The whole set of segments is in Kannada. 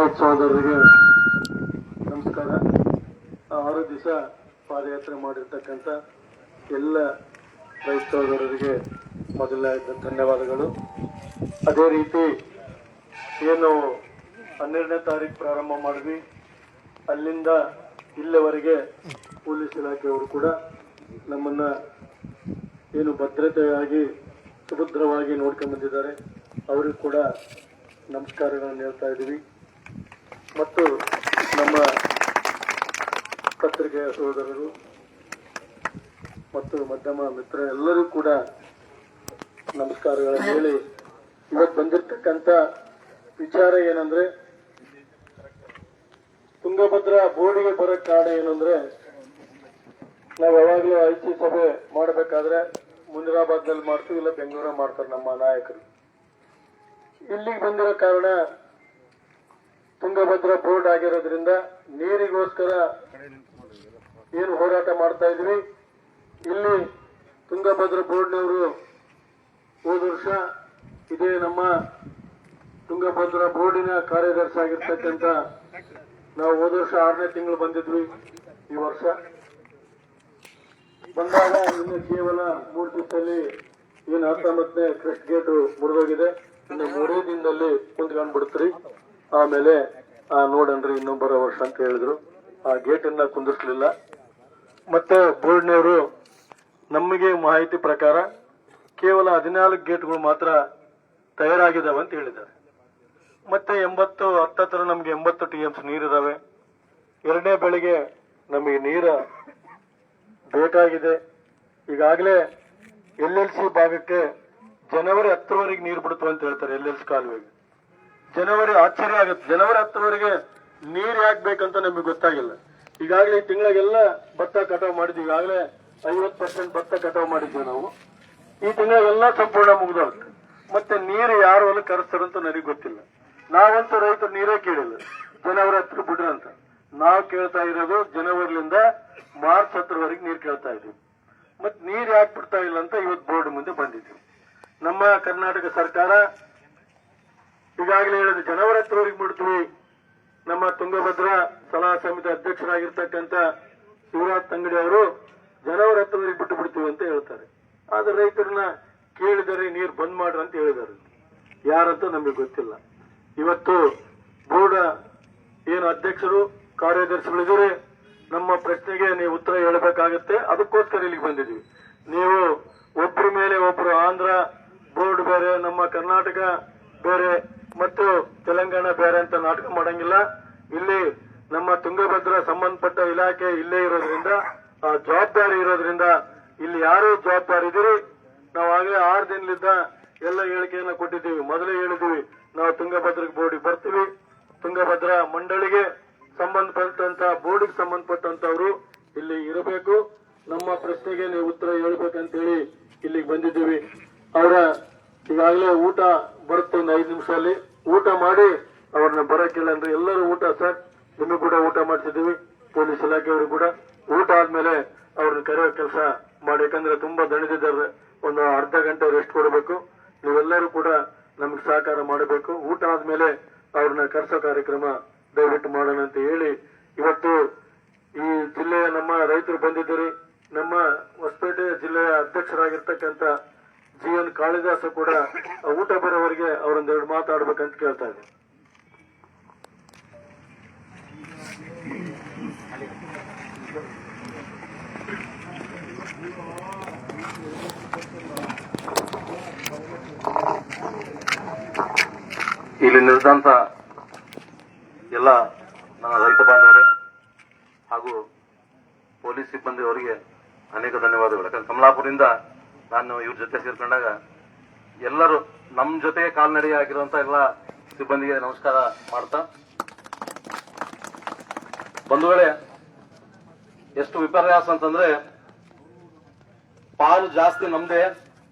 ರೈತ ಸಹೋದರರಿಗೆ ನಮಸ್ಕಾರ. 6 ದಿವಸ ಪಾದಯಾತ್ರೆ ಮಾಡಿರ್ತಕ್ಕಂಥ ಎಲ್ಲ ರೈತ ಸಹೋದರರಿಗೆ ಮೊದಲನೇ ಧನ್ಯವಾದಗಳು. ಅದೇ ರೀತಿ ಏನು 12ನೇ ತಾರೀಕು ಪ್ರಾರಂಭ ಮಾಡಿದ್ವಿ, ಅಲ್ಲಿಂದ ಇಲ್ಲಿವರೆಗೆ ಪೊಲೀಸ್ ಇಲಾಖೆಯವರು ಕೂಡ ನಮ್ಮನ್ನ ಏನು ಭದ್ರತೆಯಾಗಿ ಸುಭದ್ರವಾಗಿ ನೋಡ್ಕೊಂಡು ಬಂದಿದ್ದಾರೆ. ಅವರಿಗೂ ಕೂಡ ನಮಸ್ಕಾರಗಳನ್ನು ಹೇಳ್ತಾ ಇದ್ದೀವಿ. ಮತ್ತು ನಮ್ಮ ಪತ್ರಿಕೆಯ ಸಹೋದರರು ಮತ್ತು ಮಾಧ್ಯಮ ಮಿತ್ರ ಎಲ್ಲರೂ ಕೂಡ ನಮಸ್ಕಾರಗಳನ್ನು ಹೇಳಿ, ಇವತ್ತು ಬಂದಿರತಕ್ಕಂಥ ವಿಚಾರ ಏನಂದ್ರೆ, ತುಂಗಭದ್ರಾ ಬೋರ್ಡಿಗೆ ಬರೋ ಕಾರಣ ಏನಂದ್ರೆ, ನಾವು ಯಾವಾಗಲೂ ಐಟಿ ಸಭೆ ಮಾಡಬೇಕಾದ್ರೆ ಮುನಿರಾಬಾದ್ನಲ್ಲಿ ಮಾಡ್ತೀವಿ, ಇಲ್ಲ ಬೆಂಗಳೂರ ಮಾಡ್ತಾರೆ ನಮ್ಮ ನಾಯಕರು. ಇಲ್ಲಿಗೆ ಬಂದಿರೋ ಕಾರಣ ತುಂಗಭದ್ರಾ ಬೋರ್ಡ್ ಆಗಿರೋದ್ರಿಂದ ನೀರಿಗೋಸ್ಕರ ಏನು ಹೋರಾಟ ಮಾಡ್ತಾ ಇದ್ವಿ. ಇಲ್ಲಿ ತುಂಗಭದ್ರಾ ಬೋರ್ಡ್ನವರು ಹೋದ ವರ್ಷ ಇದೇ ನಮ್ಮ ತುಂಗಭದ್ರಾ ಬೋರ್ಡಿನ ಕಾರ್ಯದರ್ಶಿ ಆಗಿರ್ತಕ್ಕಂಥ ನಾವು ಹೋದ ವರ್ಷ 6ನೇ ತಿಂಗಳು ಬಂದಿದ್ವಿ. ಈ ವರ್ಷ ಬಂದಾಗ ಇನ್ನು ಕೇವಲ 3 ದಿವಸದಲ್ಲಿ ಏನು 19ನೇ ಕ್ರೆಸ್ಟ್ ಗೇಟ್ ಮುರಿದೋಗಿದೆ. ಇನ್ನು 3 ದಿನದಲ್ಲಿ ಕುಂತ್ಕೊಂಡ್ ಬಿಡ್ತೀರಿ, ಆಮೇಲೆ ನೋಡನ್ರಿ ಇನ್ನೂ ಬರೋ ವರ್ಷ ಅಂತ ಹೇಳಿದ್ರು. ಆ ಗೇಟ್ ಅನ್ನ ಕುಂದಿಸ್ಲಿಲ್ಲ. ಮತ್ತೆ ಬೋರ್ಡ್ನವರು ನಮಗೆ ಮಾಹಿತಿ ಪ್ರಕಾರ ಕೇವಲ 14 ಗೇಟ್ಗಳು ಮಾತ್ರ ತಯಾರಾಗಿದ್ದಾವೆ ಅಂತ ಹೇಳಿದ್ದಾರೆ. ಮತ್ತೆ 80 ನಮ್ಗೆ 80 TMC ನೀರಿದಾವೆ. 2ನೇ ಬೆಳೆಗೆ ನಮಗೆ ನೀರು ಬೇಕಾಗಿದೆ. ಈಗಾಗಲೇ LLC ಭಾಗಕ್ಕೆ ಜನವರಿ 10ರವರೆಗೆ ನೀರು ಬಿಡ್ತು ಅಂತ ಹೇಳ್ತಾರೆ. LLC ಕಾಲುವೆಗೆ ಜನವರಿ ಆಶ್ಚರ್ಯ ಆಗುತ್ತೆ. ಜನವರಿ 10ರವರೆಗೆ ನೀರು ಯಾಕೆ ಬೇಕಂತ ನಮಗೆ ಗೊತ್ತಾಗಿಲ್ಲ. ಈಗಾಗಲೇ ಈ ತಿಂಗಳಿಗೆಲ್ಲ ಭತ್ತ ಕಟಾವು ಮಾಡಿದ್ವಿ. ಈಗಾಗಲೇ 50% ಭತ್ತ ಕಟಾವು ಮಾಡಿದ್ವಿ ನಾವು. ಈ ತಿಂಗಳಿಗೆಲ್ಲ ಸಂಪೂರ್ಣ ಮುಗಿದೋಗುತ್ತೆ. ಮತ್ತೆ ನೀರು ಯಾರು ಹೊಲ ಕರೆಸ್ತಾರಂತ ನನಗೆ ಗೊತ್ತಿಲ್ಲ. ನಾವಂತೂ ರೈತರು ನೀರೇ ಕೇಳಿಲ್ಲ, ಜನವರಿ 10 ಬಿಡ್ರಿ ಅಂತ. ನಾವು ಕೇಳ್ತಾ ಇರೋದು ಜನವರಿಲಿಂದ ಮಾರ್ಚ್ 10ರವರೆಗೆ ನೀರು ಕೇಳ್ತಾ ಇದ್ವಿ. ಮತ್ತೆ ನೀರು ಯಾಕೆ ಬಿಡ್ತಾ ಇಲ್ಲ ಅಂತ ಇವತ್ತು ಬೋರ್ಡ್ ಮುಂದೆ ಬಂದಿದ್ವಿ. ನಮ್ಮ ಕರ್ನಾಟಕ ಸರ್ಕಾರ ಈಗಾಗಲೇ ಹೇಳಿದ ಜನವರಿ 10ರವರೆಗೆ ಬಿಡ್ತೀವಿ. ನಮ್ಮ ತುಂಗಭದ್ರಾ ಸಲಹಾ ಸಮಿತಿ ಅಧ್ಯಕ್ಷರಾಗಿರ್ತಕ್ಕಂಥ ಶಿವರಾಜ್ ತಂಗಡಿ ಅವರು ಜನವರಿ 10ರವರೆಗೆ ಬಿಟ್ಟು ಬಿಡ್ತೀವಿ ಅಂತ ಹೇಳ್ತಾರೆ. ಆದ್ರೆ ರೈತರನ್ನ ಕೇಳಿದರೆ ನೀರು ಬಂದ್ ಮಾಡ್ರಿ ಅಂತ ಹೇಳಿದ್ದಾರೆ. ಯಾರಂತ ನಮಗೆ ಗೊತ್ತಿಲ್ಲ. ಇವತ್ತು ಬೋರ್ಡ್ ಏನು ಅಧ್ಯಕ್ಷರು ಕಾರ್ಯದರ್ಶಿಗಳಿದ್ದಾರೆ, ನಮ್ಮ ಪ್ರಶ್ನೆಗೆ ನೀವು ಉತ್ತರ ಹೇಳಬೇಕಾಗತ್ತೆ. ಅದಕ್ಕೋಸ್ಕರ ಇಲ್ಲಿಗೆ ಬಂದಿದ್ವಿ. ನೀವು ಒಬ್ಬರ ಮೇಲೆ ಒಬ್ರು ಆಂಧ್ರ ಬೋರ್ಡ್ ಬೇರೆ, ನಮ್ಮ ಕರ್ನಾಟಕ ಬೇರೆ ಮತ್ತು ತೆಲಂಗಾಣ ಬೇರೆ ಅಂತ ನಾಟಕ ಮಾಡಂಗಿಲ್ಲ. ಇಲ್ಲಿ ನಮ್ಮ ತುಂಗಭದ್ರಾ ಸಂಬಂಧಪಟ್ಟ ಇಲಾಖೆ ಇಲ್ಲೇ ಇರೋದ್ರಿಂದ, ಜವಾಬ್ದಾರಿ ಇರೋದ್ರಿಂದ ಇಲ್ಲಿ ಯಾರು ಜವಾಬ್ದಾರಿ ಇದ್ದೀರಿ. ನಾವು ಆಗಲೇ 6 ದಿನದಿಂದ ಎಲ್ಲ ಹೇಳಿಕೆಯನ್ನ ಕೊಟ್ಟಿದ್ದೀವಿ. ಮೊದಲೇ ಹೇಳಿದ್ದೀವಿ, ನಾವು ತುಂಗಭದ್ರಾ ಬೋರ್ಡಿಗೆ ಬರ್ತೀವಿ, ತುಂಗಭದ್ರಾ ಮಂಡಳಿಗೆ ಸಂಬಂಧಪಟ್ಟಂತ ಬೋರ್ಡಿಗೆ ಸಂಬಂಧಪಟ್ಟಂತವರು ಇಲ್ಲಿ ಇರಬೇಕು, ನಮ್ಮ ಪ್ರಶ್ನೆಗೆ ನೀವು ಉತ್ತರ ಹೇಳ್ಬೇಕಂತೇಳಿ ಇಲ್ಲಿಗೆ ಬಂದಿದ್ದೀವಿ. ಅವರ ಈಗಾಗಲೇ ಊಟ ಬರುತ್ತೆ 5 ನಿಮಿಷದಲ್ಲಿ. ಊಟ ಮಾಡಿ ಅವ್ರನ್ನ ಬರಕ್ಕಿಲ್ಲ ಅಂದ್ರೆ ಎಲ್ಲರೂ ಊಟ ಸರ್, ನಿಮಗೂ ಕೂಡ ಊಟ ಮಾಡಿಸಿದ್ದೀವಿ, ಪೊಲೀಸ್ ಇಲಾಖೆಯವರು ಕೂಡ. ಊಟ ಆದ್ಮೇಲೆ ಅವ್ರನ್ನ ಕರೆಯೋ ಕೆಲಸ ಮಾಡಿ, ಯಾಕಂದ್ರೆ ತುಂಬಾ ದಣಿದಿದ್ದಾರೆ. ಒಂದು ಅರ್ಧ ಗಂಟೆ ರೆಸ್ಟ್ ಕೊಡಬೇಕು. ನೀವೆಲ್ಲರೂ ಕೂಡ ನಮ್ಗೆ ಸಹಕಾರ ಮಾಡಬೇಕು. ಊಟ ಆದ್ಮೇಲೆ ಅವ್ರನ್ನ ಕರೆಸೋ ಕಾರ್ಯಕ್ರಮ ದಯವಿಟ್ಟು ಮಾಡೋಣ ಅಂತ ಹೇಳಿ ಇವತ್ತು ಈ ಜಿಲ್ಲೆಯ ನಮ್ಮ ರೈತರು ಬಂದಿದ್ದೀರಿ. ನಮ್ಮ ಹೊಸಪೇಟೆ ಜಿಲ್ಲೆಯ ಅಧ್ಯಕ್ಷರಾಗಿರ್ತಕ್ಕಂಥ GN ಕಾಳಿದಾಸ ಕೂಡ ಊಟ ಬರೋವರೆಗೆ ಅವರೊಂದೆರಡು ಮಾತಾಡ್ಬೇಕಂತ ಕೇಳ್ತಾ ಇದ್ದೀನಿ. ಇಲ್ಲಿ ನಿಲ್ದಂತ ಎಲ್ಲ ನನ್ನ ರೈತ ಬಾಂಧವರೇ ಹಾಗೂ ಪೊಲೀಸ್ ಸಿಬ್ಬಂದಿ ಅವರಿಗೆ ಅನೇಕ ಧನ್ಯವಾದಗಳು. ಯಾಕಂದ್ರೆ ಕಮಲಾಪುರದಿಂದ ನಾನು ಇವ್ರ ಜೊತೆ ಸೇರ್ಕೊಂಡಾಗ ಎಲ್ಲರೂ ನಮ್ಮ ಜೊತೆಗೆ ಕಾಲ್ನಡಿಗೆ ಆಗಿರುವಂತ ಎಲ್ಲ ಸಿಬ್ಬಂದಿಗೆ ನಮಸ್ಕಾರ ಮಾಡ್ತಾ, ಬಂಧುಗಳೇ, ಎಷ್ಟು ವಿಪರ್ಯಾಸ ಅಂತಂದ್ರೆ, ಪಾಲು ಜಾಸ್ತಿ ನಮ್ದೇ,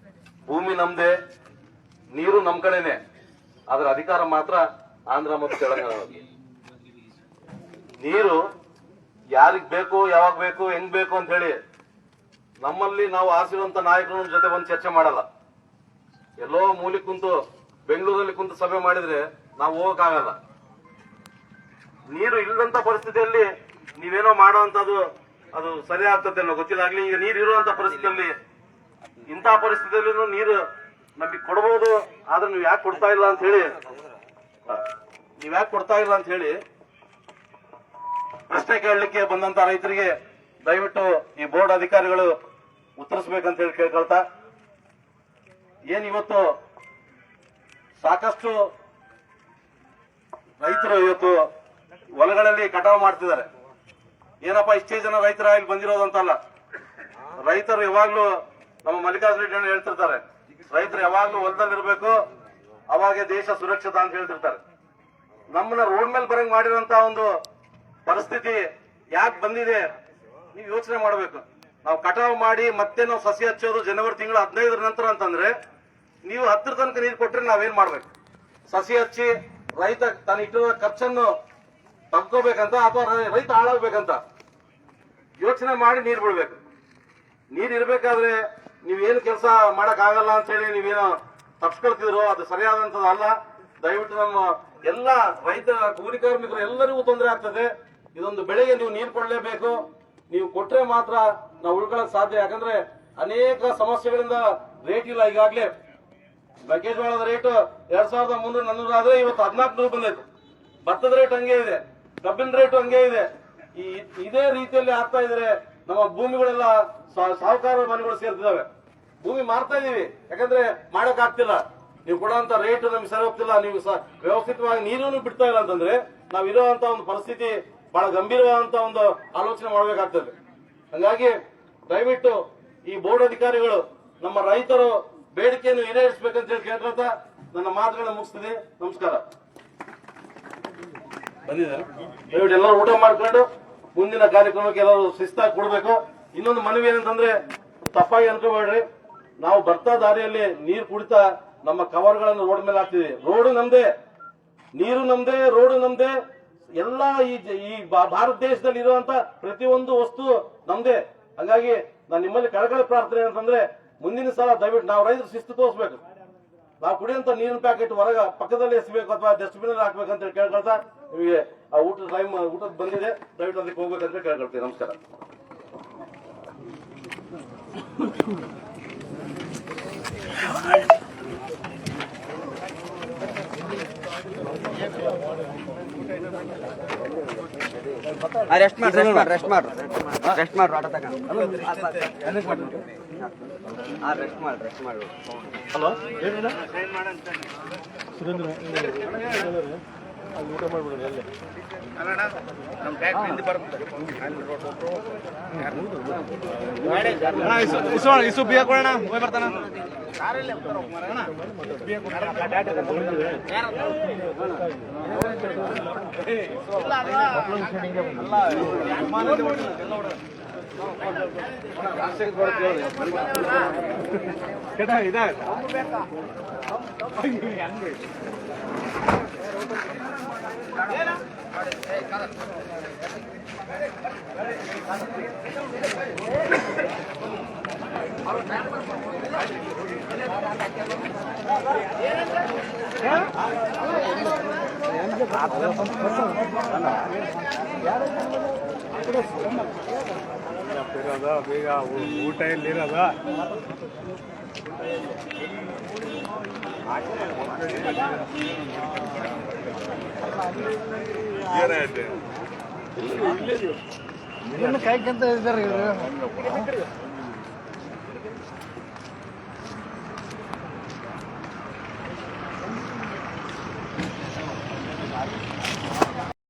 ಭೂಮಿ ನಮ್ದೇ, ನೀರು ನಮ್ ಕಡೆನೆ, ಆದ್ರೆ ಅಧಿಕಾರ ಮಾತ್ರ ಆಂಧ್ರ ಮತ್ತು ತೆಲಂಗಾಣ. ನೀರು ಯಾರಿಗ್ ಬೇಕು, ಯಾವಾಗ ಬೇಕು, ಹೆಂಗ್ ಬೇಕು ಅಂತ ಹೇಳಿ ನಮ್ಮಲ್ಲಿ ನಾವು ಆರಿಸಿರುವಂತ ನಾಯಕರ ಜೊತೆ ಒಂದು ಚರ್ಚೆ ಮಾಡಲ್ಲ. ಎಲ್ಲೋ ಮೂಲಿ ಕುಂತು ಬೆಂಗಳೂರಲ್ಲಿ ಕುಂತು ಸಭೆ ಮಾಡಿದ್ರೆ ನಾವು ಹೋಗಕ್ಕಾಗಲ್ಲ. ನೀರು ಇಲ್ಲದಂತ ಪರಿಸ್ಥಿತಿಯಲ್ಲಿ ನೀವೇನೋ ಮಾಡುವಂತದ್ದು ಅದು ಸರಿ ಆಗ್ತದೆ ಅನ್ನೋ ಗೊತ್ತಿಲ್ಲಾಗ್ಲಿ. ಈಗ ನೀರು ಇರುವಂತ ಪರಿಸ್ಥಿತಿಯಲ್ಲಿ ಇಂಥ ಪರಿಸ್ಥಿತಿಯಲ್ಲೂ ನೀರು ನಮಗೆ ಕೊಡಬಹುದು, ಆದ್ರೆ ನೀವು ಯಾಕೆ ಕೊಡ್ತಾ ಇಲ್ಲ ಅಂತ ಹೇಳಿ ಪ್ರಶ್ನೆ ಕೇಳಲಿಕ್ಕೆ ಬಂದಂತ ರೈತರಿಗೆ ದಯವಿಟ್ಟು ಈ ಬೋರ್ಡ್ ಅಧಿಕಾರಿಗಳು ಉತ್ತರಿಸಬೇಕಂತ ಹೇಳಿ ಕೇಳ್ಕೊಳ್ತಾ, ಏನ್ ಇವತ್ತು ಸಾಕಷ್ಟು ರೈತರು ಇವತ್ತು ಹೊಲಗಳಲ್ಲಿ ಕಟಾವು ಮಾಡ್ತಿದ್ದಾರೆ. ಏನಪ್ಪಾ ಇಷ್ಟೇ ಜನ ರೈತರ ಇಲ್ಲಿ ಬಂದಿರೋದಂತಲ್ಲ, ರೈತರು ಯಾವಾಗ್ಲೂ ನಮ್ಮ ಮಲ್ಲಿಕಾರ್ಜುನ ರೆಡ್ಡಿ ಹೇಳ್ತಿರ್ತಾರೆ, ರೈತರು ಯಾವಾಗ್ಲೂ ಹೊಲದಲ್ಲಿರ್ಬೇಕು, ಅವಾಗೆ ದೇಶ ಸುರಕ್ಷಿತ ಅಂತ ಹೇಳ್ತಿರ್ತಾರೆ. ನಮ್ಮನ್ನ ರೋಡ್ ಮೇಲೆ ಬರಂಗ್ ಮಾಡಿರೋಂತ ಒಂದು ಪರಿಸ್ಥಿತಿ ಯಾಕೆ ಬಂದಿದೆ ನೀವು ಯೋಚನೆ ಮಾಡಬೇಕು. ನಾವು ಕಟಾವು ಮಾಡಿ ಮತ್ತೆ ನಾವು ಸಸಿ ಹಚ್ಚೋದು ಜನವರಿ ತಿಂಗಳು 15 ನಂತರ ಅಂತಂದ್ರೆ ನೀವು 10 ತನಕ ನೀರು ಕೊಟ್ರೆ ನಾವೇನ್ ಮಾಡ್ಬೇಕು? ಸಸಿ ಹಚ್ಚಿ ರೈತ ತಾನು ಇಟ್ಟಿರೋ ಖರ್ಚನ್ನು ತಗ್ಕೋಬೇಕಂತ ಅಥವಾ ರೈತ ಹಾಳಾಗ್ಬೇಕಂತ ಯೋಚನೆ ಮಾಡಿ ನೀರು ಬಿಡ್ಬೇಕು. ನೀರ್ ಇರ್ಬೇಕಾದ್ರೆ ನೀವೇನು ಕೆಲಸ ಮಾಡಕ್ ಆಗಲ್ಲ ಅಂತ ಹೇಳಿ ನೀವೇನೋ ತಪ್ಸ್ಕೊಳ್ತಿದ್ರು, ಅದು ಸರಿಯಾದಂತದ್ದು ಅಲ್ಲ. ದಯವಿಟ್ಟು ನಮ್ಮ ಎಲ್ಲ ರೈತ ಕೂಲಿ ಕಾರ್ಮಿಕರು ಎಲ್ಲರಿಗೂ ತೊಂದರೆ ಆಗ್ತದೆ. ಇದೊಂದು ಬೆಳೆಗೆ ನೀವು ನೀರು ಕೊಡಲೇಬೇಕು. ನೀವು ಕೊಟ್ರೆ ಮಾತ್ರ ನಾವು ಉಳ್ಕೊಳ್ಳಕ್ ಸಾಧ್ಯ. ಯಾಕಂದ್ರೆ ಅನೇಕ ಸಮಸ್ಯೆಗಳಿಂದ ರೇಟ್ ಇಲ್ಲ. ಈಗಾಗಲೇ ಮೆಕ್ಕೆಜೋಳದ ರೇಟ್ 2300 ಆದ್ರೆ ಇವತ್ತು 1400 ಬಂದೈತೆ. ಭತ್ತದ ರೇಟ್ ಹಂಗೆ ಇದೆ, ಕಬ್ಬಿನ ರೇಟ್ ಹಂಗೆ ಇದೆ. ಇದೇ ರೀತಿಯಲ್ಲಿ ಆಗ್ತಾ ಇದ್ರೆ ನಮ್ಮ ಭೂಮಿಗಳೆಲ್ಲ ಸಾಹುಕಾರ ಮನೆಗಳು ಸೇರ್ತಿದಾವೆ. ಭೂಮಿ ಮಾರ್ತಾ ಇದೀವಿ, ಯಾಕಂದ್ರೆ ಮಾಡಕ್ ಆಗ್ತಿಲ್ಲ. ನೀವು ಕೊಡುವಂತ ರೇಟ್ ನಮ್ಗೆ ಸರಿ ಹೋಗ್ತಿಲ್ಲ, ನೀವು ವ್ಯವಸ್ಥಿತವಾಗಿ ನೀರನ್ನು ಬಿಡ್ತಾ ಇಲ್ಲ ಅಂತಂದ್ರೆ ನಾವ್ ಇರುವಂತ ಒಂದು ಪರಿಸ್ಥಿತಿ ಬಹಳ ಗಂಭೀರವಾದಂತ ಒಂದು ಆಲೋಚನೆ ಮಾಡಬೇಕಾಗ್ತದೆ. ಹಾಗಾಗಿ ದಯವಿಟ್ಟು ಈ ಬೋರ್ಡ್ ಅಧಿಕಾರಿಗಳು ನಮ್ಮ ರೈತರು ಬೇಡಿಕೆಯನ್ನು ಈಡೇರಿಸಬೇಕಂತ ಹೇಳಿ ಕೇಳ್ಕೊತ ನನ್ನ ಮಾತುಗಳನ್ನ ಮುಗಿಸ್ತೀನಿ. ನಮಸ್ಕಾರ. ಬಂದಿದ್ದಾರೆ, ದಯವಿಟ್ಟು ಎಲ್ಲರೂ ಊಟ ಮಾಡ್ಕೊಂಡು ಮುಂದಿನ ಕಾರ್ಯಕ್ರಮಕ್ಕೆ ಎಲ್ಲರೂ ಶಿಸ್ತಾಗಿ ಕೊಡ್ಬೇಕು. ಇನ್ನೊಂದು ಮನವಿ ಏನಂತಂದ್ರೆ, ತಪ್ಪಾಗಿ ಅನ್ಕೋಬೇಡ್ರಿ, ನಾವು ಬರ್ತಾ ದಾರಿಯಲ್ಲಿ ನೀರು ಕುಡಿತಾ ನಮ್ಮ ಕವರ್ಗಳನ್ನು ರೋಡ್ ಮೇಲೆ ಹಾಕ್ತಿವಿ. ರೋಡು ನಮ್ದೇ, ನೀರು ನಮ್ದೇ, ರೋಡು ನಮ್ದೇ, ಎಲ್ಲ ಈ ಭಾರತ ದೇಶದಲ್ಲಿ ಇರುವಂತ ಪ್ರತಿಯೊಂದು ವಸ್ತು ನಮ್ದೇ. ಹಾಗಾಗಿ ನಾನು ನಿಮ್ಮಲ್ಲಿ ಕಳಕಳಿ ಪ್ರಾರ್ಥನೆ ಅಂತಂದ್ರೆ, ಮುಂದಿನ ಸಲ ದಯವಿಟ್ಟು ನಾವು ರೈತರು ಶಿಸ್ತು ತೋರಿಸ್ಬೇಕು. ನಾವು ಕುಡಿಯುವಂತ ನೀರಿನ ಪ್ಯಾಕೆಟ್ ಹೊರಗ ಪಕ್ಕದಲ್ಲಿ ಎಸಬೇಕು ಅಥವಾ ಡಸ್ಟ್ಬಿನ್ ಅಲ್ಲಿ ಹಾಕ್ಬೇಕಂತ ಹೇಳಿ ಕೇಳ್ಕೊಳ್ತಾ, ನಿಮಗೆ ಆ ಊಟದ ಬಂದಿದೆ, ದಯವಿಟ್ಟು ಅದಕ್ಕೆ ಹೋಗ್ಬೇಕಂತ ಕೇಳ್ಕೊಳ್ತೀವಿ. ನಮಸ್ಕಾರ. ರೆಸ್ಟ್ ಮಾಡಿ ಆಟ ತಗೊಂಡು ರೆಸ್ಟ್ ಮಾಡಿ. ಹಲೋ, ಸುರೇಂದ್ರ ಅಲ್ಲಿ ಊಟ ಮಾಡ್ಬಿಡೋದು ಅಲ್ಲೇ. ಇಸು ಬಿಯ ಕೊಡೋಣ, ಹೋಗಿ ಬರ್ತಾನ. ಬೇಗ ಊಟ ಎಲ್ಲಿರೋದ? ಕಾಯ್ಕೊಂತ ಇದ್ದಾರೆ ಇವರು.